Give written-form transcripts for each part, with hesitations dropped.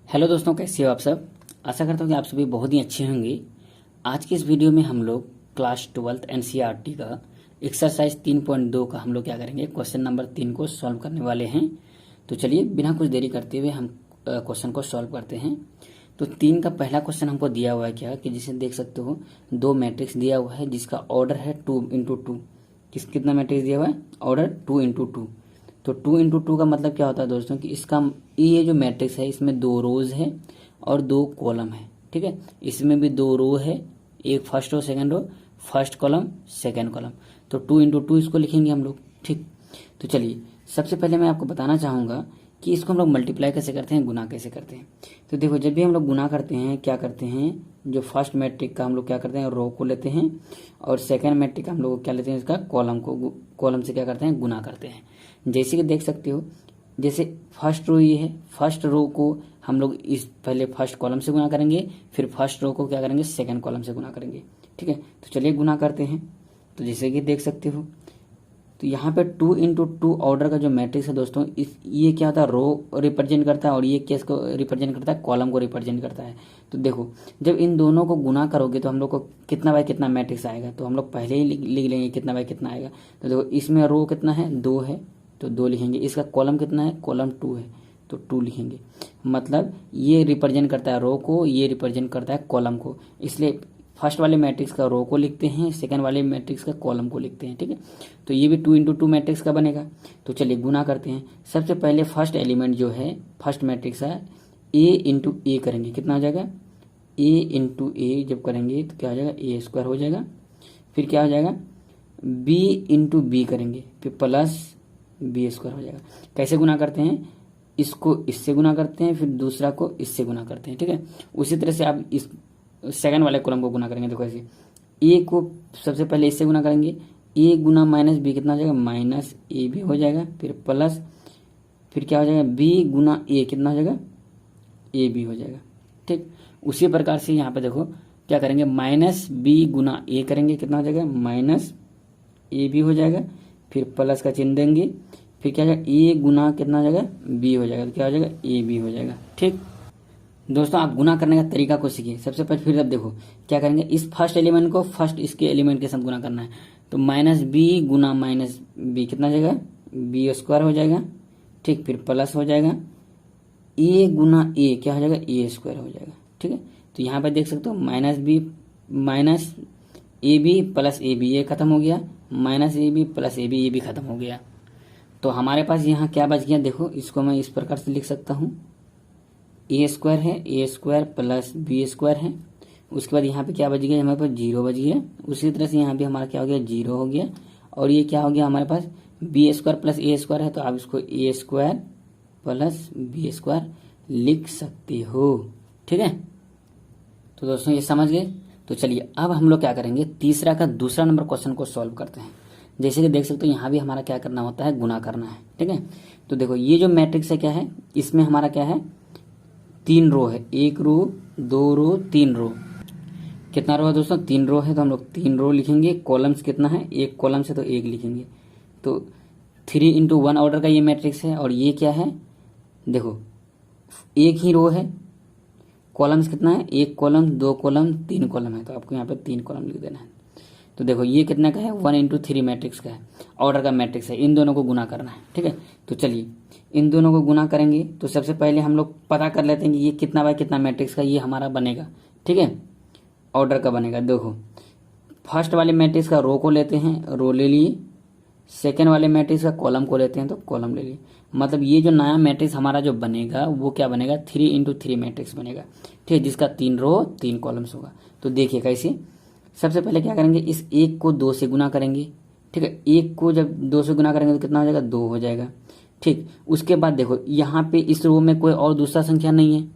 Hello दोस्तों, कैसे हो आप सब। आशा करता हूँ कि आप सभी बहुत ही अच्छे होंगे। आज की इस वीडियो में हम लोग क्लास 12 एनसीईआरटी का एक्सरसाइज 3.2 का हम लोग क्या करेंगे, क्वेश्चन नंबर 3 को सॉल्व करने वाले हैं। तो चलिए बिना कुछ देरी करते हुए हम क्वेश्चन को सॉल्व करते हैं। तो 3 का पहला क्वेश्चन हमको दिया हुआ है क्या कि जिसे देख सकते हो दो मैट्रिक्स दिया हुआ है जिसका ऑर्डर है 2 × 2। कितना मैट्रिक्स दिया हुआ है, ऑर्डर 2 × 2। तो 2 × 2 का मतलब क्या होता है दोस्तों कि इसका ये जो मैट्रिक्स है इसमें 2 रोज है और 2 कॉलम है। ठीक है, इसमें भी 2 रो है, एक first row second row, first column second column. तो 2 × 2 इसको लिखेंगे हम लोग। ठीक, तो चलिए सबसे पहले मैं आपको बताना चाहूँगा कि इसको हम लोग मल्टीप्लाई कैसे करते हैं, गुना कैसे करते हैं। तो देखो, जब भी हम लोग गुना करते हैं क्या करते हैं, जो फर्स्ट मैट्रिक का हम लोग क्या करते हैं, रो को लेते हैं, और सेकंड मैट्रिक का हम लोग क्या लेते हैं, इसका कॉलम को, कॉलम से क्या करते हैं, गुना करते हैं। जैसे कि देख सकते हो, जैसे फर्स्ट रो ये है, फर्स्ट रो को हम लोग इस पहले फर्स्ट कॉलम से गुना करेंगे, फिर फर्स्ट रो को क्या करेंगे, सेकंड कॉलम से गुना करेंगे। ठीक है, तो चलिए गुना करते हैं। तो जैसे कि देख सकते हो, तो यहाँ पे 2 × 2 ऑर्डर का जो मैट्रिक्स है दोस्तों, इस ये क्या होता है, रो रिप्रेजेंट करता है और ये किस को रिप्रेजेंट करता है, कॉलम को रिप्रेजेंट करता है। तो देखो, जब इन दोनों को गुना करोगे तो हम लोग को कितना बाय कितना मैट्रिक्स आएगा, तो हम लोग पहले ही लिख लेंगे कितना बाय कितना आएगा। तो देखो, इसमें रो कितना है, 2 है, तो 2 लिखेंगे। इसका कॉलम कितना है, कॉलम 2 है, तो 2 लिखेंगे। मतलब ये रिप्रेजेंट करता है रो को, ये रिप्रेजेंट करता है कॉलम को, इसलिए फर्स्ट वाले मैट्रिक्स का रो को लिखते हैं, सेकंड वाले मैट्रिक्स का कॉलम को लिखते हैं। ठीक है, तो ये भी 2 × 2 मैट्रिक्स का बनेगा। तो चलिए गुना करते हैं। सबसे पहले फर्स्ट एलिमेंट जो है, फर्स्ट मैट्रिक्स है, a × a करेंगे, कितना हो जाएगा, a × a जब करेंगे तो क्या हो जाएगा, a² हो जाएगा। फिर क्या हो जाएगा, b × b करेंगे, फिर प्लस b² हो जाएगा। कैसे गुना करते हैं, इसको इससे गुना करते हैं, फिर दूसरा को इससे गुना करते हैं। ठीक है, उसी तरह से आप इस सेकंड वाले कॉलम को गुना करेंगे। देखो ऐसे, a को सबसे पहले इससे गुना करेंगे, a × -b कितना हो जाएगा, -ab हो जाएगा, फिर प्लस, फिर क्या हो जाएगा, b × a कितना हो जाएगा, ab हो जाएगा। ठीक, उसी प्रकार से यहाँ पे देखो क्या करेंगे, -b × a करेंगे, कितना हो जाएगा, -ab हो जाएगा, फिर प्लस का चिन्ह देंगे, फिर क्या हो जाएगा, a × कितना हो जाएगा, b हो जाएगा, तो क्या हो जाएगा, ab हो जाएगा। ठीक दोस्तों, आप गुना करने का तरीका को सीखिए। सबसे पहले फिर अब देखो क्या करेंगे, इस फर्स्ट एलिमेंट को फर्स्ट इसके एलिमेंट के साथ गुना करना है। तो -b × -b कितना हो जाएगा, b² हो जाएगा। ठीक, फिर प्लस हो जाएगा, a × a क्या हो जाएगा, a² हो जाएगा। ठीक है, तो यहाँ पे देख सकते हो -b -ab प्लस ab ये खत्म हो गया, -ab प्लस ab ये भी खत्म हो गया। तो हमारे पास यहाँ क्या बच गया, देखो इसको मैं इस प्रकार से लिख सकता हूँ, a² है, a² प्लस b² है। उसके बाद यहाँ पे क्या बच गया, हमारे पास 0 बच गया। उसी तरह से यहाँ भी हमारा क्या हो गया, 0 हो गया। और ये क्या हो गया, हमारे पास b² प्लस a² है, तो आप इसको a² प्लस b² लिख सकते हो। ठीक है, तो दोस्तों ये समझ गए। तो चलिए अब हम लोग क्या करेंगे, तीसरा का दूसरा नंबर क्वेश्चन को सॉल्व करते हैं। जैसे कि देख सकते हो यहाँ भी हमारा क्या करना होता है, गुना करना है। ठीक है, तो देखो ये जो मैट्रिक्स है क्या है, इसमें हमारा क्या है, 3 रो है, 1 रो 2 रो 3 रो। कितना रो है दोस्तों, 3 रो है, तो हम लोग 3 रो लिखेंगे। कॉलम्स कितना है, एक कॉलम से तो 1 लिखेंगे। तो 3 × 1 ऑर्डर का ये मैट्रिक्स है। और ये क्या है, देखो एक ही रो है, कॉलम्स कितना है, 1 कॉलम 2 कॉलम 3 कॉलम है, तो आपको यहाँ पे 3 कॉलम लिख देना है। तो देखो ये कितना का है, 1 × 3 मैट्रिक्स का है, ऑर्डर का मैट्रिक्स है। इन दोनों को गुना करना है। ठीक है, तो चलिए इन दोनों को गुना करेंगे। तो सबसे पहले हम लोग पता कर लेते हैं कि ये कितना बाय कितना मैट्रिक्स का ये हमारा बनेगा। ठीक है, ऑर्डर का बनेगा। देखो फर्स्ट वाले मैट्रिक्स का रो को लेते हैं, रो ले लिए। सेकेंड वाले मैट्रिक्स का कॉलम को लेते हैं, तो कॉलम ले लिए। मतलब ये जो नया मैट्रिक्स हमारा जो बनेगा वो क्या बनेगा, 3 × 3 मैट्रिक्स बनेगा। ठीक है, जिसका 3 रो 3 कॉलम्स होगा। तो देखिए कैसे, सबसे पहले क्या करेंगे, इस 1 को 2 से गुना करेंगे। ठीक है, 1 को जब 2 से गुना करेंगे तो कितना हो जाएगा, 2 हो जाएगा। ठीक, उसके बाद देखो यहाँ पे इस रो में कोई और दूसरा संख्या नहीं है।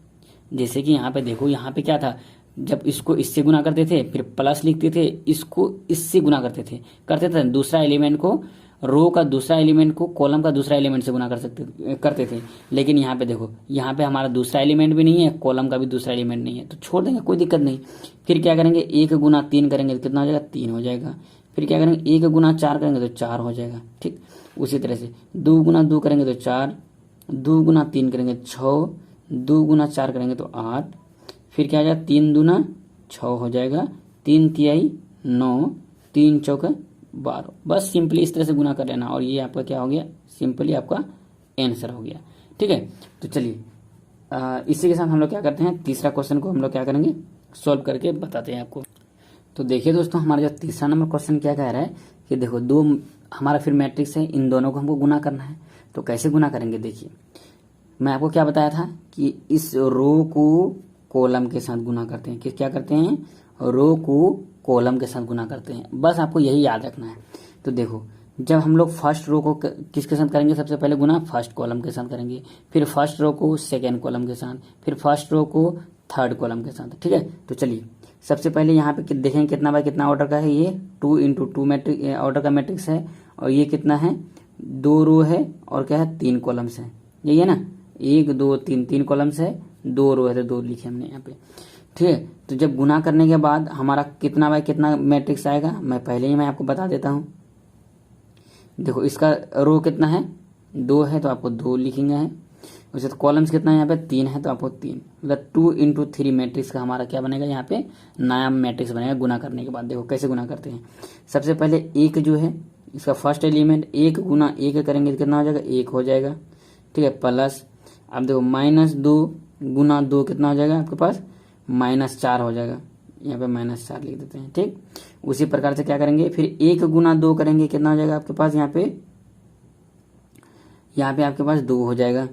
जैसे कि यहाँ पे देखो, यहाँ पे क्या था, जब इसको इससे गुना करते थे फिर प्लस लिखते थे, इसको इससे गुना करते थे दूसरा एलिमेंट को, रो का दूसरा एलिमेंट को कॉलम का दूसरा एलिमेंट से गुना करते थे। लेकिन यहाँ पे देखो, यहाँ पे हमारा दूसरा एलिमेंट भी नहीं है, कॉलम का भी दूसरा एलिमेंट नहीं है, तो छोड़ देंगे, कोई दिक्कत नहीं। फिर क्या करेंगे, 1 × 3 करेंगे तो कितना हो जाएगा, 3 हो जाएगा। फिर क्या करेंगे, 1 × 4 करेंगे तो 4 हो जाएगा। ठीक, उसी तरह से 2 × 2 करेंगे तो 4, 2 × 3 करेंगे 6, 2 गुना 4 करेंगे तो 8, फिर क्या आ जाएगा 3 दूना 6 हो जाएगा, 3 तिहाई 9, 3 चौका 12। बस सिंपली इस तरह से गुना कर लेना और ये आपका क्या हो गया, सिंपली आपका आंसर हो गया। ठीक है, तो चलिए इसी के साथ हम लोग क्या करते हैं, तीसरा क्वेश्चन को हम लोग क्या करेंगे, सॉल्व करके बताते हैं आपको। तो देखिए दोस्तों, हमारा जो तीसरा नंबर क्वेश्चन क्या कह रहा है कि देखो दो हमारा फिर मैट्रिक्स है, इन दोनों को हमको गुना करना है। तो कैसे गुना करेंगे, देखिए मैं आपको क्या बताया था कि इस रो को कॉलम के साथ गुना करते हैं। क्या करते हैं, रो को कॉलम के साथ गुना करते हैं, बस आपको यही याद रखना है। तो देखो जब हम लोग फर्स्ट रो को किसके साथ करेंगे, सबसे पहले गुना फर्स्ट कॉलम के साथ करेंगे, फिर फर्स्ट रो को सेकेंड कॉलम के साथ, फिर फर्स्ट रो को थर्ड कॉलम के साथ। ठीक है, तो चलिए सबसे पहले यहाँ पे देखेंगे कितना बाय कितना ऑर्डर का है, ये 2 इंटू 2 मैट्रिक ऑर्डर का मैट्रिक्स है, और ये कितना है, 2 रो है और क्या है 3 कॉलम्स है, यही है ना, 1 2 3 3 कॉलम्स है, 2 रो है तो 2 लिखे हमने यहाँ पे। ठीक है, तो जब गुना करने के बाद हमारा कितना बाय कितना मैट्रिक्स आएगा, मैं पहले ही मैं आपको बता देता हूँ। देखो इसका रो कितना है, 2 है तो आपको 2 लिखेंगे है, वैसे तो कॉलम्स कितना है यहाँ पे 3 है तो आपको 3, मतलब 2 इंटू 3 मैट्रिक्स का हमारा क्या बनेगा, यहाँ पे नया मैट्रिक्स बनेगा गुना करने के बाद। देखो कैसे गुना करते हैं, सबसे पहले 1 जो है इसका फर्स्ट एलिमेंट 1 गुना 1 करेंगे तो कितना हो जाएगा, 1 हो जाएगा। ठीक है, प्लस अब देखो -2 गुना 2 कितना हो जाएगा आपके पास, -4 हो जाएगा, यहाँ पे -4 लिख देते हैं। ठीक, उसी प्रकार से क्या करेंगे, फिर 1 गुना 2 करेंगे कितना हो जाएगा आपके पास, यहाँ पे आपके पास 2 हो जाएगा।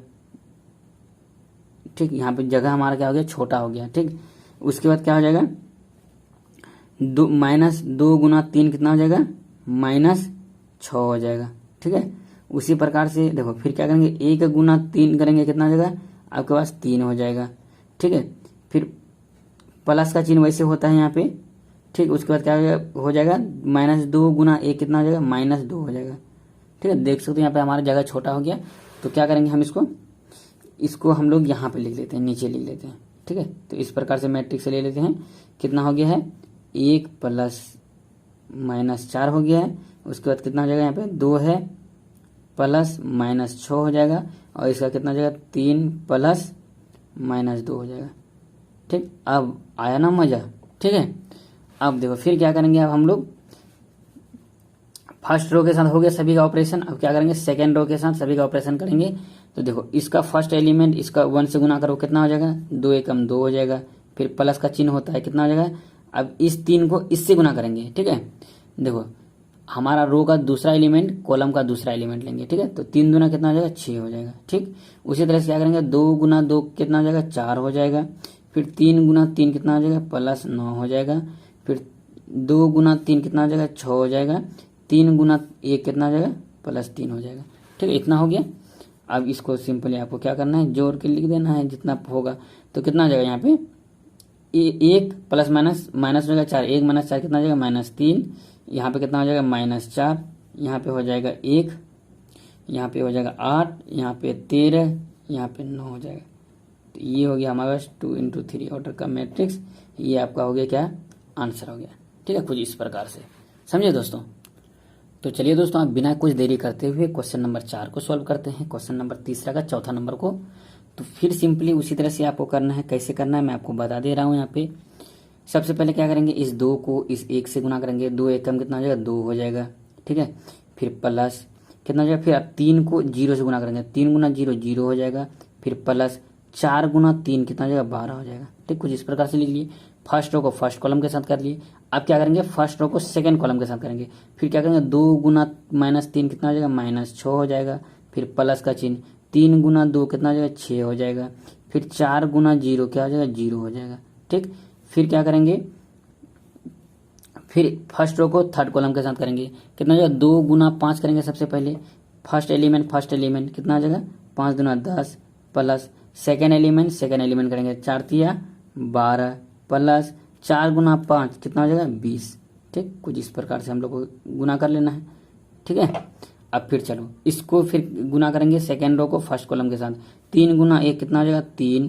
ठीक, यहाँ पे जगह हमारा क्या हो गया, छोटा हो गया। ठीक, उसके बाद क्या हो जाएगा, -2 गुना 3 कितना हो जाएगा, -6 हो जाएगा। ठीक है, उसी प्रकार से देखो फिर क्या करेंगे, 1 गुना 3 करेंगे कितना हो जाएगा आपके पास, 3 हो जाएगा। ठीक है, फिर प्लस का चिन्ह वैसे होता है यहाँ पे। ठीक, उसके बाद क्या हो जाएगा, -2 गुना 1 कितना हो जाएगा, -2 हो जाएगा। ठीक है, देख सकते हो यहाँ पे हमारा जगह छोटा हो गया। तो क्या करेंगे हम इसको हम लोग यहाँ पे लिख लेते हैं, नीचे लिख लेते हैं। ठीक है, तो इस प्रकार से मैट्रिक्स ले लेते हैं, कितना हो गया है, 1 प्लस -4 हो गया है। उसके बाद कितना हो जाएगा, यहाँ पे 2 है प्लस -6 हो जाएगा, और इसका कितना हो जाएगा, 3 प्लस -2 हो जाएगा। ठीक, अब आया ना मजा। ठीक है, अब देखो फिर क्या करेंगे, अब हम लोग फर्स्ट रो के साथ हो गया सभी का ऑपरेशन, अब क्या करेंगे सेकेंड रो के साथ सभी का ऑपरेशन करेंगे। तो देखो इसका फर्स्ट एलिमेंट इसका 1 से गुना करो कितना हो जाएगा, 2 एकम 2 हो जाएगा, फिर प्लस का चिन्ह होता है कितना हो जाएगा, अब इस 3 को इससे गुना करेंगे। ठीक है, देखो हमारा रो का दूसरा एलिमेंट कॉलम का दूसरा एलिमेंट लेंगे। ठीक है, तो 3 दूना कितना हो जाएगा, 6 हो जाएगा। ठीक, उसी तरह से क्या करेंगे, 2 गुना 2 कितना हो जाएगा, 4 हो जाएगा, फिर 3 गुना 3 कितना हो जाएगा, +9 हो जाएगा, फिर 2 गुना 3 कितना हो जाएगा, 6 हो जाएगा, 3 गुना 1 कितना हो जाएगा, +3 हो जाएगा। ठीक है, इतना हो गया। अब इसको सिंपली आपको क्या करना है, जोड़ के लिख देना है जितना होगा। तो कितना हो जाएगा यहाँ पे, 1 प्लस माइनस हो जाएगा 4, 1 - 4 कितना हो जाएगा, -3, यहाँ पे कितना हो जाएगा, -4, यहाँ पे हो जाएगा 1, यहाँ पे हो जाएगा 8, यहाँ पे 13, यहाँ पे 9 हो जाएगा। तो ये हो गया हमारे पास 2 इंटू 3 ऑर्डर का मैट्रिक्स, ये आपका हो गया क्या, आंसर हो गया। ठीक है, कुछ इस प्रकार से समझे दोस्तों। तो चलिए दोस्तों, आप बिना कुछ देरी करते हुए क्वेश्चन नंबर 4 को सॉल्व करते हैं, क्वेश्चन नंबर तीसरा का चौथा नंबर को। तो फिर सिंपली उसी तरह से आपको करना है, कैसे करना है मैं आपको बता दे रहा हूँ। यहाँ पे सबसे पहले क्या करेंगे, इस 2 को इस 1 से गुना करेंगे, 2 एकम कितना हो जाएगा, 2 हो जाएगा। ठीक है, फिर प्लस कितना हो जाएगा, फिर आप 3 को 0 से गुना करेंगे, 3 गुना 0 0 हो जाएगा, फिर प्लस 4 गुना 3 कितना हो जाएगा, 12 हो जाएगा। ठीक, कुछ इस प्रकार से लिख लिए। फर्स्ट रो को फर्स्ट कॉलम के साथ कर लिए। अब क्या करेंगे, फर्स्ट रो को सेकंड कॉलम के साथ करेंगे। फिर क्या करेंगे, 2 गुना -3 कितना हो जाएगा, -6 हो जाएगा, फिर प्लस का चिन्ह, 3 गुना 2 कितना हो जाएगा, 6 हो जाएगा, फिर 4 गुना 0 क्या हो जाएगा, 0 हो जाएगा। ठीक, फिर क्या करेंगे, फिर फर्स्ट रो को थर्ड कॉलम के साथ करेंगे, कितना हो जाएगा, 2 गुना 5 करेंगे। सबसे पहले फर्स्ट एलिमेंट कितना हो जाएगा, 5 दूना 10, प्लस सेकेंड एलिमेंट करेंगे, 4 तिया 12, प्लस 4 गुना 5 कितना हो जाएगा, 20। ठीक, कुछ इस प्रकार से हम लोग को गुना कर लेना है। ठीक है, अब फिर चलो इसको फिर गुना करेंगे सेकेंड रो को फर्स्ट कॉलम के साथ, 3 गुना 1 कितना हो जाएगा, 3,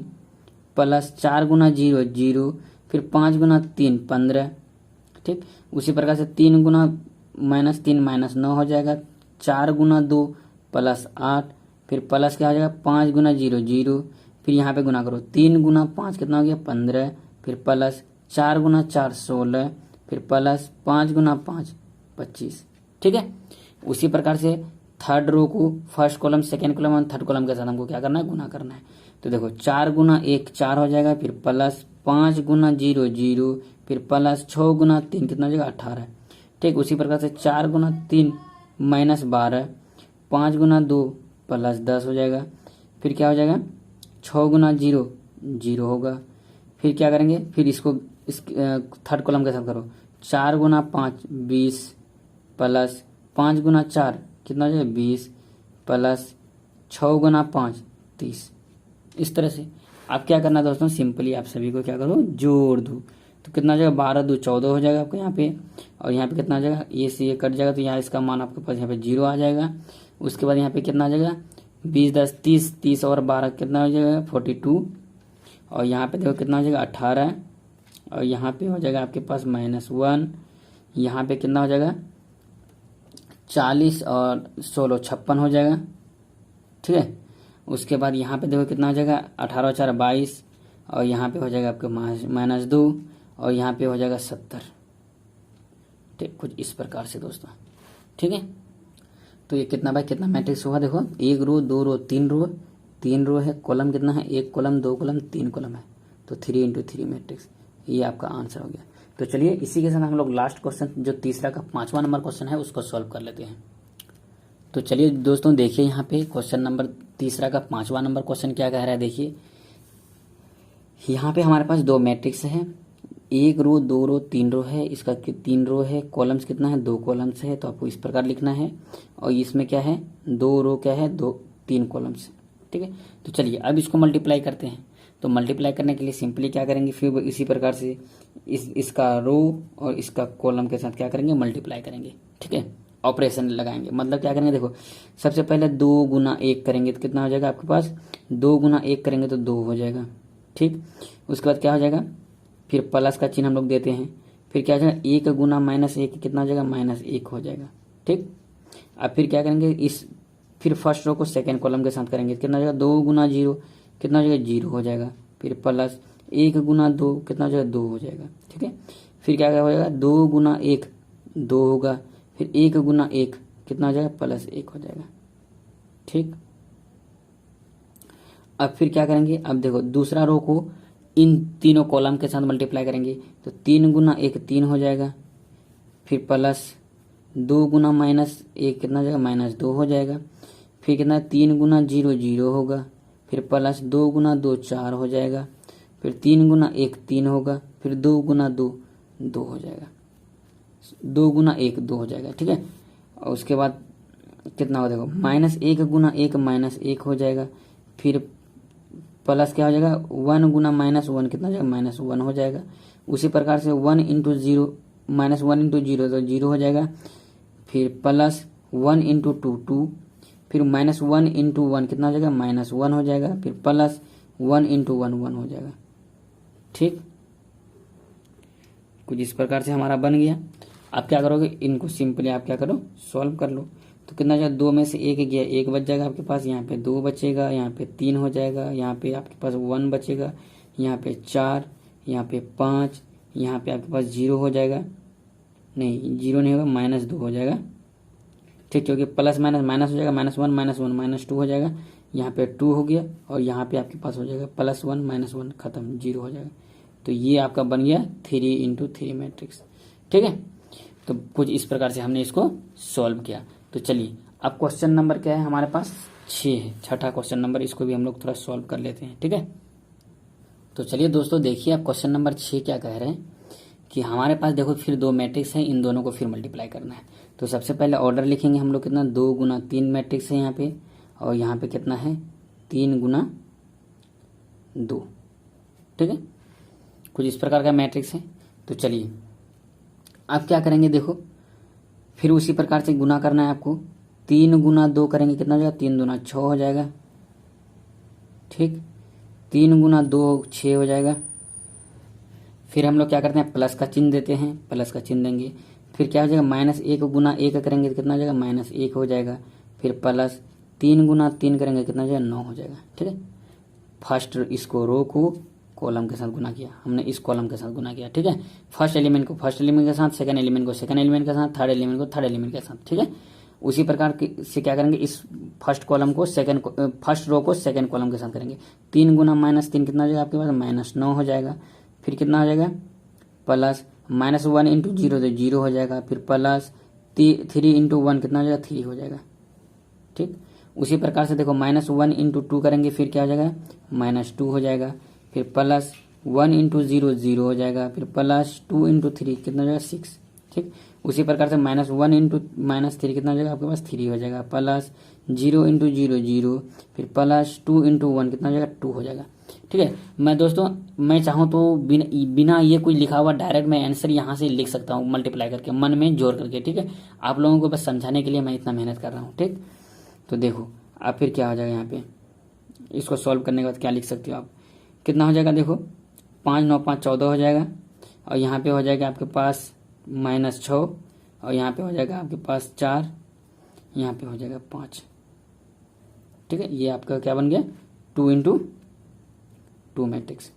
प्लस 4 गुना 0 0, फिर 5 गुना 3 15। ठीक, उसी प्रकार से 3 गुना -3 -9 हो जाएगा, 4 गुना 2 +8, फिर प्लस क्या हो जाएगा, 5 गुना 0 0, फिर यहाँ पे गुना करो, 3 गुना 5 कितना हो गया 15, फिर प्लस 4 गुना 4 16, फिर प्लस 5 गुना 5 25। ठीक है, उसी प्रकार से थर्ड रो को फर्स्ट कॉलम सेकेंड कॉलम और थर्ड कॉलम के साथ हमको क्या करना है, गुना करना है। तो देखो 4 गुना 1 4 हो जाएगा, फिर प्लस 5 गुना 0 0, फिर प्लस 6 गुना 3 कितना हो जाएगा 18। ठीक, उसी प्रकार से 4 गुना 3 माइनस 12, 5 गुना 2 प्लस 10 हो जाएगा, फिर क्या हो जाएगा 6 गुना 0 0 होगा। फिर क्या करेंगे, फिर इसको इस थर्ड कॉलम के साथ करो, 4 गुना 5 20, प्लस 5 गुना 4 कितना हो जाएगा 20, प्लस 6 गुना 5 30। इस तरह से आप क्या करना दोस्तों, सिंपली आप सभी को क्या करो, जोड़ दो। तो कितना हो जाएगा 12 2 14 हो जाएगा आपको यहाँ पे, और यहाँ पे कितना आ जाएगा, ये से ये कट जाएगा, तो यहाँ इसका मान आपके पास यहाँ पे 0 आ जाएगा। उसके बाद यहाँ पे कितना आ जाएगा 20 10 30, 30 और 12 कितना हो जाएगा 42, और यहाँ पे देखो कितना हो जाएगा 18, और यहाँ पे हो जाएगा आपके पास -1, यहाँ पे कितना हो जाएगा 40 और 16 56 हो जाएगा। ठीक है, उसके बाद यहाँ पे देखो कितना हो जाएगा 18 4 22, और यहाँ पे हो जाएगा आपका -2, और यहाँ पे हो जाएगा 70। ठीक, कुछ इस प्रकार से दोस्तों। ठीक है, तो ये कितना बाय कितना मैट्रिक्स हुआ, देखो 1 रो 2 रो 3 रो, 3 रो है, कॉलम कितना है 1 कॉलम 2 कॉलम 3 कॉलम है, तो 3 इंटू 3 मैट्रिक्स, ये आपका आंसर हो गया। तो चलिए इसी के साथ हम लोग लास्ट क्वेश्चन जो तीसरा का 5वां नंबर क्वेश्चन है उसको सॉल्व कर लेते हैं। तो चलिए दोस्तों देखिए यहाँ पे क्वेश्चन नंबर तीसरा का 5वां नंबर क्वेश्चन क्या कह रहा है। देखिए यहाँ पे हमारे पास 2 मैट्रिक्स है, 1 रो 2 रो 3 रो है, इसका 3 रो है, कॉलम्स कितना है 2 कॉलम्स है, तो आपको इस प्रकार लिखना है। और इसमें क्या है 2 रो क्या है 3 कॉलम्स। ठीक है, तो चलिए अब इसको मल्टीप्लाई करते हैं। तो मल्टीप्लाई करने के लिए सिंपली क्या करेंगे, फिर इसी प्रकार से इसका रो और इसका कॉलम के साथ क्या करेंगे, मल्टीप्लाई करेंगे। ठीक है, ऑपरेशन लगाएंगे, मतलब क्या करेंगे, देखो सबसे पहले 2 गुना 1 करेंगे तो कितना हो जाएगा आपके पास, 2 गुना 1 करेंगे तो 2 हो जाएगा। ठीक, उसके बाद क्या हो जाएगा, फिर प्लस का चिन्ह हम लोग देते हैं, फिर क्या हो जाएगा 1 गुना -1 कितना हो जाएगा -1 हो जाएगा। ठीक, अब फिर क्या करेंगे, फिर फर्स्ट रो को सेकेंड कॉलम के साथ करेंगे, कितना हो जाएगा 2 गुना 0 कितना हो जाएगा 0 हो जाएगा, फिर प्लस 1 गुना 2 कितना हो जाएगा 2 हो जाएगा। ठीक है, फिर क्या हो जाएगा 2 गुना 1 2 होगा, फिर 1 गुना 1 कितना हो जाएगा +1 हो जाएगा। ठीक, अब फिर क्या करेंगे, अब देखो दूसरा रो को इन तीनों कॉलम के साथ मल्टीप्लाई करेंगे, तो 3 गुना 1 3 हो जाएगा, फिर प्लस 2 गुना -1 कितना हो जाएगा -2 हो जाएगा, फिर कितना 3 गुना 0 0 होगा, फिर प्लस 2 गुना 2 4 हो जाएगा, फिर 3 गुना 1 3 होगा, फिर 2 गुना 2 2 हो जाएगा, 2 गुना 1 2 हो जाएगा। ठीक है, और उसके बाद कितना हो देखो -1 गुना 1 -1 हो जाएगा, फिर प्लस क्या हो जाएगा 1 गुना -1 कितना हो जाएगा -1 हो जाएगा। उसी प्रकार से 1 इंटू 0 -1 इंटू 0 तो 0 हो जाएगा, फिर प्लस 1 इंटू 2 2, फिर -1 इंटू 1 कितना हो जाएगा -1 हो जाएगा, फिर प्लस 1 इंटू 1 1 हो जाएगा। ठीक, कुछ इस प्रकार से हमारा बन गया। आप क्या करोगे, इनको सिंपली आप क्या करो सॉल्व कर लो। तो कितना जाएगा 2 में से 1 गया 1 बच जाएगा आपके पास, यहाँ पे 2 बचेगा, यहाँ पे 3 हो जाएगा, यहाँ पे आपके पास 1 बचेगा, यहाँ पे 4, यहाँ पे 5, यहाँ पे आपके पास 0 हो जाएगा, नहीं 0 नहीं होगा -2 हो जाएगा। ठीक, क्योंकि प्लस माइनस माइनस हो जाएगा, -1 -1 -2 हो जाएगा, यहाँ पे 2 हो गया, और यहाँ पे आपके पास हो जाएगा +1 -1 खत्म 0 हो जाएगा। तो ये आपका बन गया 3 इंटू 3 मैट्रिक्स। ठीक है, तो कुछ इस प्रकार से हमने इसको सॉल्व किया। तो चलिए अब क्वेश्चन नंबर क्या है हमारे पास 6 है, छठा क्वेश्चन नंबर, इसको भी हम लोग थोड़ा सॉल्व कर लेते हैं। ठीक है, तो चलिए दोस्तों देखिए अब क्वेश्चन नंबर 6 क्या कह रहे हैं कि हमारे पास देखो फिर 2 मैट्रिक्स है, इन दोनों को फिर मल्टीप्लाई करना है। तो सबसे पहले ऑर्डर लिखेंगे हम लोग, कितना 2 गुना 3 मैट्रिक्स है यहाँ पे, और यहाँ पे कितना है 3 गुना 2। ठीक है, कुछ इस प्रकार का मैट्रिक्स है। तो चलिए अब क्या करेंगे, देखो फिर उसी प्रकार से गुना करना है आपको, 3 गुना 2 करेंगे कितना हो जाएगा 3 दूना 6 हो जाएगा। ठीक, 3 गुना 2 6 हो जाएगा। फिर हम लोग क्या करते हैं प्लस का चिन्ह देते हैं, प्लस का चिन्ह देंगे, फिर क्या हो जाएगा -1 गुना 1 करेंगे तो कितना हो जाएगा -1 हो जाएगा, फिर प्लस 3 गुना 3 करेंगे कितना हो जाएगा 9 हो जाएगा। ठीक है, फर्स्ट इसको रो को कॉलम के साथ गुना किया, हमने इस कॉलम के साथ गुना किया, ठीक है। फर्स्ट एलिमेंट को फर्स्ट एलिमेंट के साथ, सेकंड एलिमेंट को सेकंड एलिमेंट के साथ, थर्ड एलिमेंट को थर्ड एलिमेंट के साथ, ठीक है। उसी प्रकार से क्या करेंगे, इस फर्स्ट कॉलम को फर्स्ट रो को सेकंड कॉलम के साथ करेंगे। 3 गुना -3 कितना हो जाएगा आपके पास, -9 हो जाएगा। फिर कितना हो जाएगा, प्लस -1 इंटू 0 तो 0 हो जाएगा। फिर प्लस 3 इंटू 1 कितना हो जाएगा, 3 हो जाएगा, ठीक। उसी प्रकार से देखो -1 इंटू 2 करेंगे, फिर क्या हो जाएगा, -2 हो जाएगा। फिर प्लस 1 इंटू 0 0 हो जाएगा। फिर प्लस 2 इंटू 3 कितना हो जाएगा, 6, ठीक। उसी प्रकार से -1 इंटू -3 कितना हो जाएगा आपके पास, 3 हो जाएगा। प्लस 0 इंटू 0 0, फिर प्लस 2 इंटू 1 कितना हो जाएगा, 2 हो जाएगा, ठीक है। मैं दोस्तों मैं चाहूँ तो बिना ये कोई लिखा हुआ डायरेक्ट मैं आंसर यहाँ से लिख सकता हूँ मल्टीप्लाई करके, मन में जोड़ करके, ठीक है। आप लोगों को बस समझाने के लिए मैं इतना मेहनत कर रहा हूँ, ठीक। तो देखो अब फिर क्या हो जाएगा, यहाँ पे इसको सॉल्व करने के बाद क्या लिख सकते हो आप, कितना हो जाएगा, देखो 5 9 5 14 हो जाएगा। और यहाँ पे हो जाएगा आपके पास -6, और यहाँ पे हो जाएगा आपके पास 4, यहाँ पे हो जाएगा 5, ठीक है। ये आपका क्या बन गया, 2 इंटू 2 मैट्रिक्स।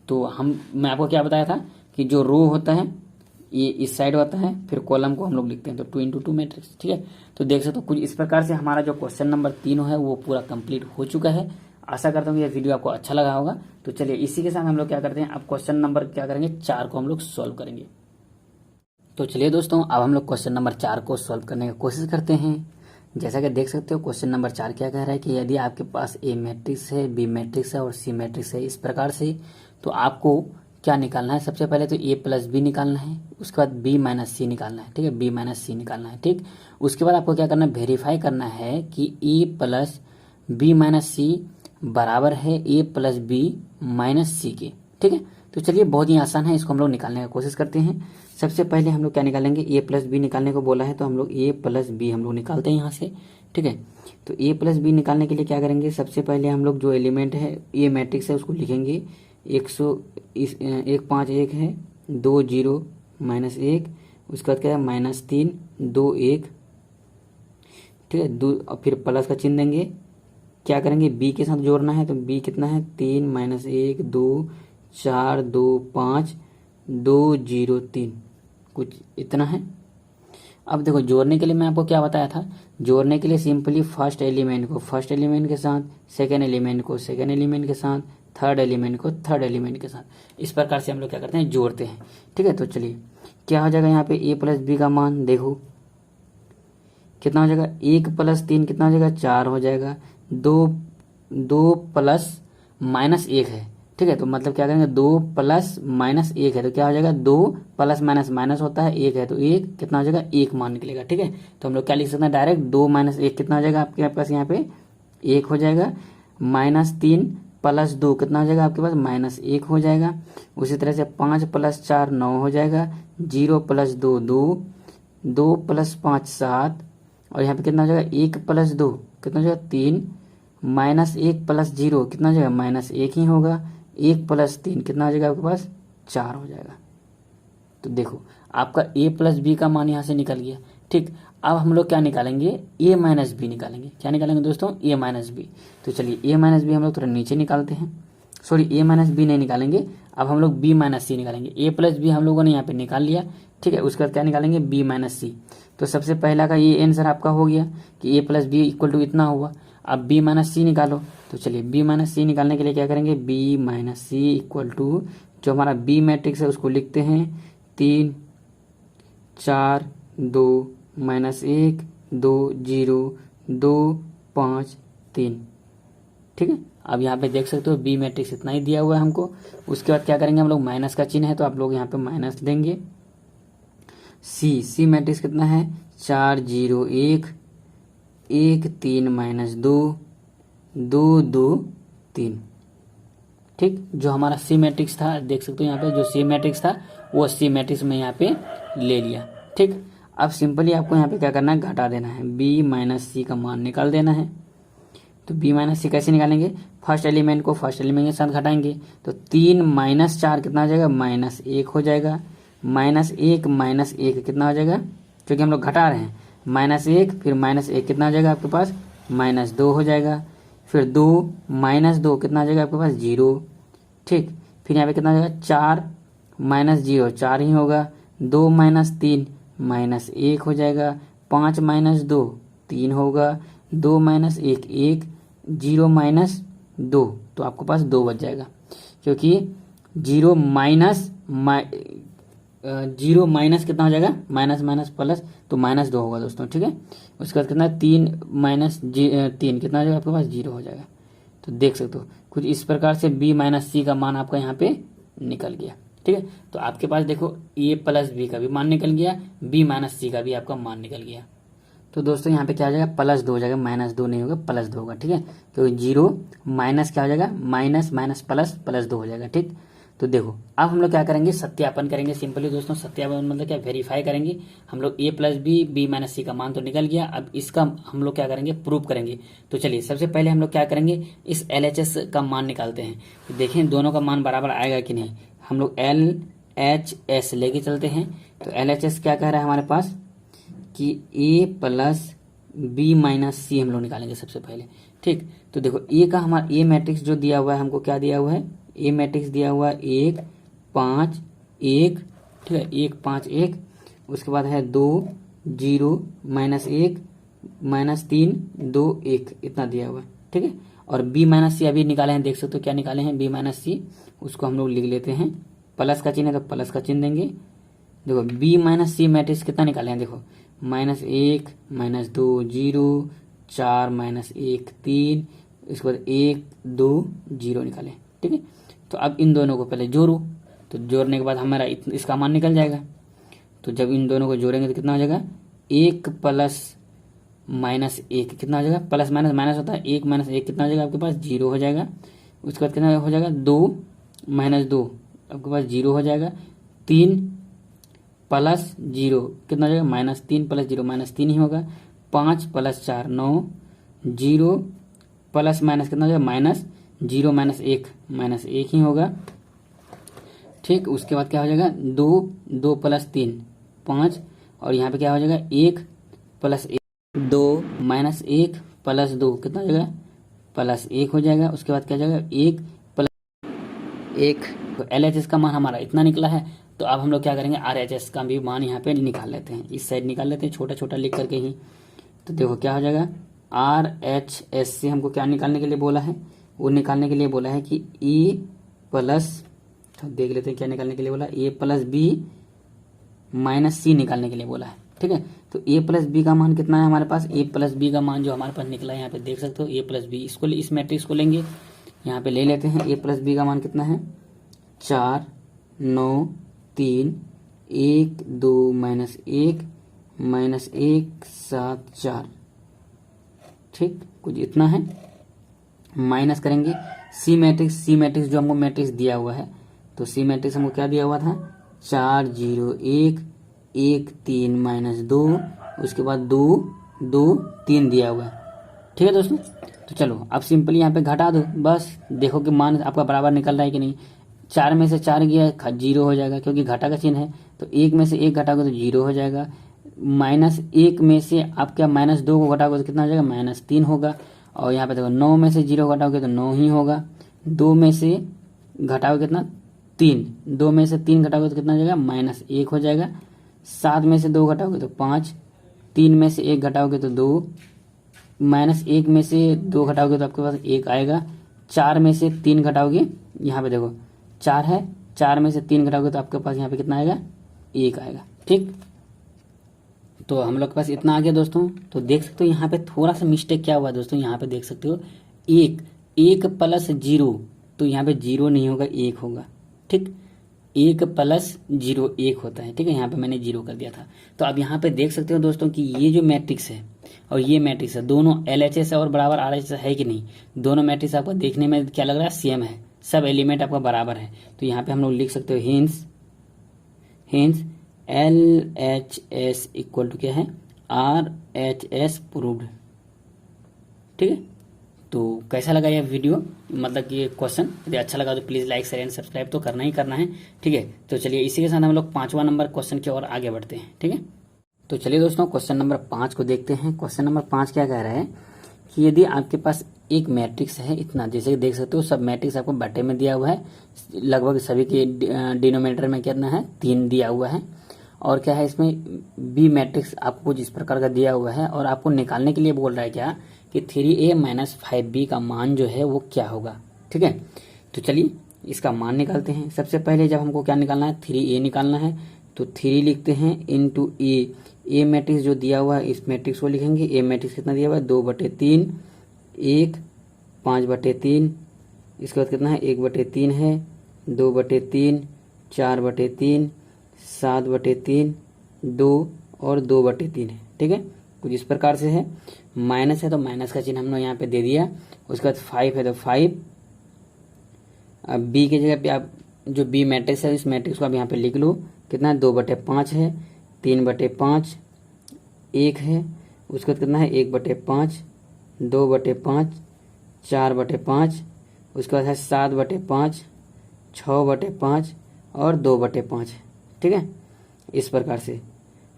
तो मैं आपको क्या बताया था कि जो रो होता है ये इस साइड होता है, फिर कॉलम को हम लोग लिखते हैं तो 2 इंटू 2 मैट्रिक्स, ठीक है। तो देख सकते हो कुछ इस प्रकार से हमारा जो क्वेश्चन नंबर 3 है वो पूरा कंप्लीट हो चुका है। आशा करता हूँ ये वीडियो आपको अच्छा लगा होगा। तो चलिए इसी के साथ हम लोग क्या करते हैं, अब क्वेश्चन नंबर क्या करेंगे, 4 को हम लोग सॉल्व करेंगे। तो चलिए दोस्तों अब हम लोग क्वेश्चन नंबर 4 को सॉल्व करने की कोशिश करते हैं। जैसा कि देख सकते हो क्वेश्चन नंबर 4 क्या कह रहा है कि यदि आपके पास ए मैट्रिक्स है, बी मैट्रिक्स है और सी मैट्रिक्स है इस प्रकार से, तो आपको क्या निकालना है, सबसे पहले तो ए प्लस बी निकालना है, उसके बाद बी माइनस सी निकालना है, ठीक है, बी माइनस सी निकालना है, ठीक। उसके बाद आपको क्या करना है, वेरीफाई करना है कि ए प्लस बी माइनस सी बराबर है ए प्लस बी माइनस सी के, ठीक है। तो चलिए बहुत ही आसान है, इसको हम लोग निकालने की कोशिश करते हैं। सबसे पहले हम लोग क्या निकालेंगे, ए प्लस बी निकालने को बोला है तो हम लोग ए प्लस बी हम लोग निकालते हैं यहाँ से, ठीक है। तो ए प्लस बी निकालने के लिए क्या करेंगे, सबसे पहले हम लोग जो एलिमेंट है ए मैट्रिक्स है उसको लिखेंगे। 1 5 1 है, 2 0 -1, उसके बाद क्या है -3 2 1, ठीक है। और फिर प्लस का चिन्ह देंगे, क्या करेंगे बी के साथ जोड़ना है, तो बी कितना है 3 -1 2 4 2 5 2 0 3, कुछ इतना है। अब देखो जोड़ने के लिए मैं आपको क्या बताया था, जोड़ने के लिए सिंपली फर्स्ट एलिमेंट को फर्स्ट एलिमेंट के साथ, सेकेंड एलिमेंट को सेकेंड एलिमेंट के साथ, थर्ड एलिमेंट को थर्ड एलिमेंट के साथ, इस प्रकार से हम लोग क्या करते हैं, जोड़ते हैं, ठीक है। तो चलिए क्या हो जाएगा यहाँ पे, ए प्लस बी का मान देखो कितना हो जाएगा, 1 + 3 कितना हो जाएगा, 4 हो जाएगा। 2 प्लस -1 है, ठीक है। तो मतलब क्या करेंगे, 2 प्लस -1 है तो क्या हो जाएगा, 2 प्लस माइनस माइनस होता है 1 है तो 1 कितना हो जाएगा, 1 मान निकलेगा, ठीक है। तो हम लोग क्या लिख सकते हैं, डायरेक्ट 2 - 1 कितना हो जाएगा आपके पास, यहाँ पे 1 हो जाएगा। -3 + 2 कितना हो जाएगा आपके पास, -1 हो जाएगा। उसी तरह से 5 + 4 9 हो जाएगा। 0 + 2 2, 2 + 5 7, और यहाँ पे कितना हो जाएगा, 1 + 2 कितना हो जाएगा, 3, -1 + 0 कितना हो जाएगा, -1 ही होगा। 1 + 3 कितना हो जाएगा आपके पास, 4 हो जाएगा। तो देखो आपका a प्लस बी का मान यहाँ से निकल गया, ठीक। अब हम लोग क्या निकालेंगे, a माइनस बी निकालेंगे। क्या निकालेंगे दोस्तों, a माइनस बी। तो चलिए a माइनस बी हम लोग थोड़ा नीचे निकालते हैं, सॉरी a माइनस बी नहीं निकालेंगे, अब हम लोग b माइनस सी निकालेंगे। a प्लस बी हम लोगों ने यहाँ पे निकाल लिया, ठीक है। उसके बाद क्या निकालेंगे, b माइनस सी। तो सबसे पहला का ये आंसर आपका हो गया कि a plus b equal to इतना हुआ। अब b माइनस सी निकालो, तो चलिए b माइनस सी निकालने के लिए क्या करेंगे, b minus c equal to जो हमारा b मैट्रिक्स है उसको लिखते हैं 3 4 2 -1 2 0 2 5 3, ठीक है। अब यहाँ पे देख सकते हो b मैट्रिक्स इतना ही दिया हुआ है हमको। उसके बाद क्या करेंगे हम लोग, माइनस का चिन्ह है तो आप लोग यहाँ पे माइनस देंगे। सी मैट्रिक्स कितना है, 4 0 1 1 3 -2 2 2 3, ठीक। जो हमारा सी मैट्रिक्स था देख सकते हो यहाँ पे, जो सी मैट्रिक्स था वो सी मैट्रिक्स में यहाँ पे ले लिया, ठीक। अब सिंपली आपको यहाँ पे क्या करना है, घटा देना है, b माइनस सी का मान निकाल देना है। तो b माइनस सी कैसे निकालेंगे, फर्स्ट एलिमेंट को फर्स्ट एलिमेंट के साथ घटाएंगे। तो 3 - 4 कितना हो जाएगा, -1 हो जाएगा। -1 - 1 कितना हो जाएगा, क्योंकि हम लोग घटा रहे हैं, -1 फिर -1 कितना हो जाएगा आपके पास, -2 हो जाएगा। फिर 2 माइनस 2 कितना आ जाएगा आपके पास 0। ठीक, फिर यहाँ पे कितना आ जाएगा 4 माइनस 0 4 ही होगा। 2 माइनस 3 माइनस 1 हो जाएगा। 5 माइनस 2 3 होगा। 2 माइनस 1 1, 0 माइनस 2 तो आपके पास 2 बच जाएगा, क्योंकि 0 माइनस 0 माइनस कितना हो जाएगा माइनस माइनस प्लस तो माइनस 2 होगा दोस्तों। ठीक है, उसके बाद कितना 3 माइनस 3 कितना हो जाएगा आपके पास 0 हो जाएगा। तो देख सकते हो कुछ इस प्रकार से b माइनस सी का मान आपका यहाँ पे निकल गया। ठीक है, तो आपके पास देखो a प्लस बी का भी मान निकल गया, b माइनस सी का भी आपका मान निकल गया। तो दोस्तों यहाँ पे क्या हो जाएगा प्लस 2 हो जाएगा, माइनस 2 नहीं होगा प्लस 2 होगा। ठीक है, तो 0 माइनस क्या हो जाएगा माइनस माइनस प्लस प्लस 2 हो जाएगा। ठीक, तो देखो अब हम लोग क्या करेंगे सत्यापन करेंगे। सिंपली दोस्तों सत्यापन मतलब क्या वेरीफाई करेंगे हम लोग। a प्लस बी माइनस सी का मान तो निकल गया, अब इसका हम लोग क्या करेंगे प्रूफ करेंगे। तो चलिए सबसे पहले हम लोग क्या करेंगे इस LHS का मान निकालते हैं। तो देखें दोनों का मान बराबर आएगा कि नहीं। हम लोग LHS लेके चलते हैं। तो LHS क्या कह रहा है हमारे पास कि a प्लस बी माइनस सी हम लोग निकालेंगे सबसे पहले। ठीक, तो देखो a का हमारा a मैट्रिक्स जो दिया हुआ है हमको क्या दिया हुआ है a मैट्रिक्स दिया हुआ है 1 5 1। ठीक है, 1 5 1, उसके बाद है 2 0 माइनस 1 माइनस 3 2 1 इतना दिया हुआ है। ठीक है, और b माइनस सी अभी निकाले हैं, देख सकते हो क्या निकाले हैं b माइनस सी, उसको हम लोग लिख लेते हैं। प्लस का चिन्ह है तो प्लस का चिन्ह देंगे। देखो b माइनस सी मैट्रिक्स कितना निकाले हैं, देखो माइनस 1 माइनस 2 0 4 माइनस 1 3, इसके बाद 1 2 0 निकाले। ठीक है, तो अब इन दोनों को पहले जोड़ो, तो जोड़ने के बाद हमारा इसका मान निकल जाएगा। तो जब इन दोनों को जोड़ेंगे तो कितना हो जाएगा 1 प्लस माइनस 1 कितना हो जाएगा, प्लस माइनस माइनस होता है, 1 माइनस 1 कितना हो जाएगा आपके पास 0 हो जाएगा। उसके बाद कितना हो जाएगा 2 माइनस 2 आपके पास 0 हो जाएगा। 3 प्लस 0 कितना हो जाएगा माइनस 3 प्लस 0 माइनस 3 ही होगा। 5 प्लस 4 9, 0 प्लस माइनस कितना हो जाएगा माइनस 0 माइनस 1 ही होगा। ठीक, उसके बाद क्या हो जाएगा 2 2 प्लस 3 5, और यहाँ पे क्या हो जाएगा 1 प्लस 1 2 माइनस 1 प्लस 2 कितना हो जाएगा प्लस 1 हो जाएगा। उसके बाद क्या हो जाएगा 1 प्लस 1। तो LHS का मान हमारा इतना निकला है। तो अब हम लोग क्या करेंगे RHS का भी मान यहाँ पे निकाल लेते हैं, इस साइड निकाल लेते हैं छोटा छोटा लिख करके ही। तो देखो क्या हो जाएगा RHS से हमको क्या निकालने के लिए बोला है, वो निकालने के लिए बोला है कि a प्लस, तो देख लेते हैं क्या निकालने के लिए बोला, a प्लस बी माइनस सी निकालने के लिए बोला है। ठीक है, तो a प्लस बी का मान कितना है हमारे पास, a प्लस बी का मान जो हमारे पास निकला है यहाँ पे देख सकते हो a प्लस बी, इसको इस मैट्रिक्स को लेंगे यहाँ पे ले लेते हैं। a प्लस बी का मान कितना है 4 9 3 1 2 माइनस 1 माइनस 1 7 4। ठीक, कुछ इतना है, माइनस करेंगे सी मैट्रिक्स जो हमको मैट्रिक्स दिया हुआ है। तो सी मैट्रिक्स हमको क्या दिया हुआ था 4 0 1 1 3 माइनस 2, उसके बाद 2 2 3 दिया हुआ है। ठीक है दोस्तों, तो चलो अब सिंपली यहाँ पे घटा दो, बस देखो कि मान आपका बराबर निकल रहा है कि नहीं। 4 में से 4 गया 0 हो जाएगा, क्योंकि घटा का चिन्ह है। तो 1 में से 1 घटाओगे तो 0 हो जाएगा। माइनस 1 में से आप क्या माइनस 2 को घटाओगे तो कितना हो जाएगा माइनस 3 होगा। और यहाँ पे देखो 9 में से 0 घटाओगे तो 9 ही होगा। 2 में से घटाओगे कितना 3, 2 में से 3 घटाओगे तो कितना हो जाएगा माइनस 1 हो जाएगा। 7 में से 2 घटाओगे तो 5, 3 में से 1 घटाओगे तो 2, माइनस 1 में से 2 घटाओगे तो आपके पास 1 आएगा। 4 में से 3 घटाओगे, यहाँ पे देखो 4 है, 4 में से 3 घटाओगे तो आपके पास यहाँ पे कितना आएगा 1 आएगा। ठीक, तो हम लोग के पास इतना आ गया दोस्तों। तो देख सकते हो यहाँ पे थोड़ा सा मिस्टेक क्या हुआ दोस्तों, यहाँ पे देख सकते हो 1 प्लस 0, तो यहाँ पे 0 नहीं होगा 1 होगा। ठीक, 1 प्लस 0 1 होता है। ठीक है, यहाँ पे मैंने 0 कर दिया था। तो अब यहाँ पे देख सकते हो दोस्तों कि ये जो मैट्रिक्स है और ये मैट्रिक्स है, दोनों LHS और बराबर RHS है कि नहीं। दोनों मैट्रिक्स आपको देखने में क्या लग रहा है सेम है, सब एलिमेंट आपका बराबर है। तो यहाँ पे हम लोग लिख सकते हो हिंस LHS इक्वल टू क्या है RHS प्रूव्ड। ठीक है, तो कैसा लगा ये वीडियो, मतलब कि ये क्वेश्चन यदि अच्छा लगा तो please like share and subscribe तो करना ही करना है। ठीक है, तो चलिए इसी के साथ हम लोग 5वां नंबर क्वेश्चन की ओर आगे बढ़ते हैं। ठीक है, तो चलिए दोस्तों क्वेश्चन नंबर 5 को देखते हैं। क्वेश्चन नंबर 5 क्या कह रहा है कि यदि आपके पास एक मैट्रिक्स है इतना, जैसे कि देख सकते हो सब मैट्रिक्स आपको बटे में दिया हुआ है, लगभग सभी के डिनोमिनेटर में कितना है 3 दिया हुआ है। और क्या है इसमें बी मैट्रिक्स आपको कुछ इस प्रकार का दिया हुआ है, और आपको निकालने के लिए बोल रहा है क्या कि 3a माइनस 5b का मान जो है वो क्या होगा। ठीक है, तो चलिए इसका मान निकालते हैं। सबसे पहले जब हमको क्या निकालना है 3a निकालना है, तो 3 लिखते हैं इंटू ए मैट्रिक्स जो दिया हुआ है इस मैट्रिक्स को लिखेंगे। ए मैट्रिक्स कितना दिया हुआ है 2/3, 1, 5/3, इसके बाद कितना है 1/3 है, 2/3, 4/3, 7/3, 2 और 2/3 है। ठीक है, कुछ इस प्रकार से है। माइनस है तो माइनस का चिन्ह हमने यहाँ पे दे दिया। उसके बाद 5 है तो 5। अब बी की जगह पे आप जो बी मैट्रिक्स है इस मैट्रिक्स को आप यहाँ पे लिख लो। कितना है 2/5 है, 3/5, 1 है। उसके बाद कितना है 1/5, 2/5, 4/5, उसके बाद है 7/5, 6/5 और 2/5 है। ठीक है, इस प्रकार से।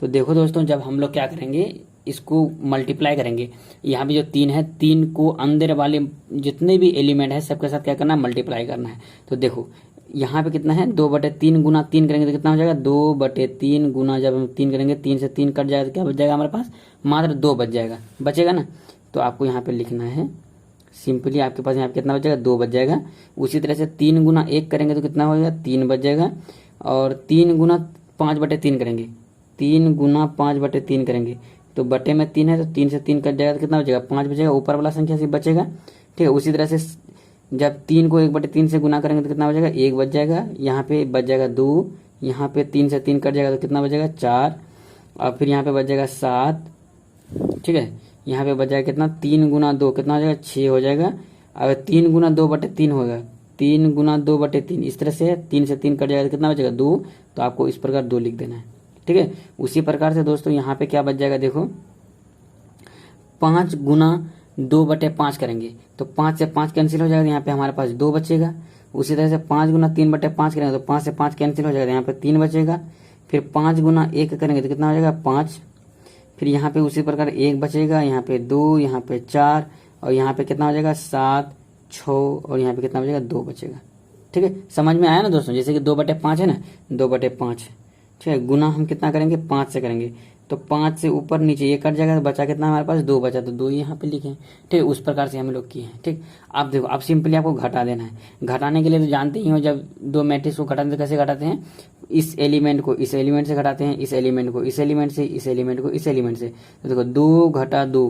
तो देखो दोस्तों, जब हम लोग क्या करेंगे इसको मल्टीप्लाई करेंगे, यहाँ पे जो 3 है 3 को अंदर वाले जितने भी एलिमेंट है सबके साथ क्या करना है मल्टीप्लाई करना है। तो देखो यहाँ पे कितना है 2/3 गुना 3 करेंगे तो कितना हो जाएगा 2/3 गुना, जब हम 3 करेंगे 3 से 3 कट जाएगा तो क्या बच जाएगा हमारे पास मात्र 2 बच जाएगा, बचेगा ना। तो आपको यहाँ पे लिखना है सिंपली, आपके पास यहाँ पे कितना बचेगा 2 बच जाएगा। उसी तरह से 3 गुना 1 करेंगे तो कितना हो जाएगा 3 बच जाएगा। और 3 गुना 5/3 करेंगे, 3 गुना 5/3 करेंगे तो बटे में 3 है तो 3 से 3 कट जाएगा तो कितना बचेगा 5 बचेगा, ऊपर वाला संख्या सिर्फ बचेगा। ठीक है, उसी तरह से जब 3 को 1/3 से गुना करेंगे तो कितना बचेगा 1 बच जाएगा, यहाँ पे बच जाएगा 2, यहाँ पे 3 से 3 कट जाएगा तो कितना बचेगा 4, और फिर यहाँ पे बच जाएगा 7। ठीक है, यहाँ पे बच जाएगा कितना 3 गुना 2 कितना हो जाएगा 6 हो जाएगा। अगर 3 गुना 2/3 होगा, 3 गुना 2/3 इस तरह से 3 से 3 कट जाएगा तो कितना बचेगा 2, तो आपको इस प्रकार 2 लिख देना है। ठीक है, उसी प्रकार से दोस्तों यहाँ पे क्या बच जाएगा देखो 5 गुना 2/5 करेंगे तो 5 से 5 कैंसिल हो जाएगा, यहाँ पे हमारे पास 2 बचेगा। उसी तरह से 5 गुना 3/5 करेंगे तो 5 से 5 कैंसिल हो जाएगा, यहाँ पे 3 बचेगा। फिर 5 गुना 1 करेंगे तो कितना हो जाएगा 5। फिर यहाँ पे उसी प्रकार 1 बचेगा, यहाँ पे 2, यहाँ पे 4 और यहाँ पे कितना हो जाएगा 7, 6 और यहाँ पे कितना बचेगा 2 बचेगा। ठीक है, समझ में आया ना दोस्तों, जैसे कि 2/5 है ना 2/5 है। ठीक है, गुना हम कितना करेंगे 5 से करेंगे तो 5 से ऊपर नीचे ये कट जाएगा तो बचा कितना हमारे पास 2 बचा, तो 2 यहाँ पे लिखे। ठीक है, उस प्रकार से हम लोग किए हैं। ठीक, आप देखो अब सिंपली आपको घटा देना है। घटाने के लिए तो जानते ही हो, जब दो मैट्रिक्स को घटाते तो कैसे घटाते हैं, इस एलिमेंट को इस एलिमेंट से घटाते हैं, इस एलिमेंट को इस एलिमेंट से, इस एलिमेंट को इस एलिमेंट से। तो देखो 2 घटा 2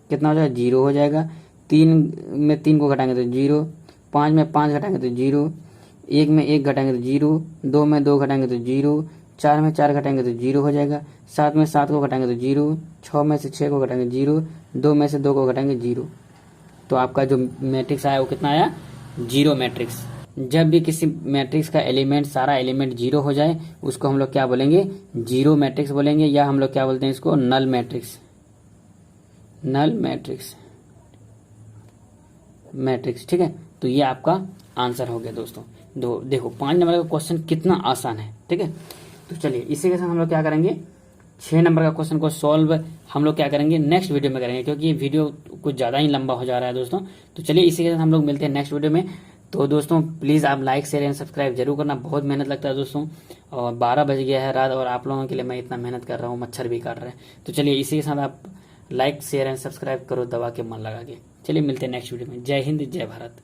कितना हो जाएगा 0 हो जाएगा। 3 में 3 को घटाएंगे तो 0, 5 में 5 घटाएंगे तो 0, 1 में 1 घटाएंगे तो 0, 2 में 2 घटाएंगे तो 0, 4 में 4 घटाएंगे तो 0 हो जाएगा, 7 में 7 को घटाएंगे तो 0, 6 में से 6 को घटाएंगे 0, 2 में से 2 को घटाएंगे 0। तो आपका जो मैट्रिक्स आया वो कितना आया 0 मैट्रिक्स। जब भी किसी मैट्रिक्स का एलिमेंट सारा एलिमेंट 0 हो जाए उसको हम लोग क्या बोलेंगे 0 मैट्रिक्स बोलेंगे, या हम लोग क्या बोलते हैं इसको नल मैट्रिक्स। Null matrix. ठीक है, तो ये आपका आंसर हो गया दोस्तों। देखो 5 नंबर का क्वेश्चन कितना आसान है। ठीक है, तो चलिए इसी के साथ हम लोग क्या करेंगे 6 नंबर का क्वेश्चन को सॉल्व हम लोग क्या करेंगे नेक्स्ट वीडियो में करेंगे, क्योंकि ये वीडियो कुछ ज़्यादा ही लंबा हो जा रहा है दोस्तों। तो चलिए इसी के साथ हम लोग मिलते हैं नेक्स्ट वीडियो में। तो दोस्तों प्लीज़ आप लाइक शेयर एंड सब्सक्राइब जरूर करना, बहुत मेहनत लगता है दोस्तों। और 12 बज गया है रात और आप लोगों के लिए मैं इतना मेहनत कर रहा हूँ, मच्छर भी काट रहे हैं। तो चलिए इसी के साथ आप लाइक शेयर एंड सब्सक्राइब करो दबा के मन लगा के। चलिए मिलते हैं नेक्स्ट वीडियो में। जय हिंद जय भारत।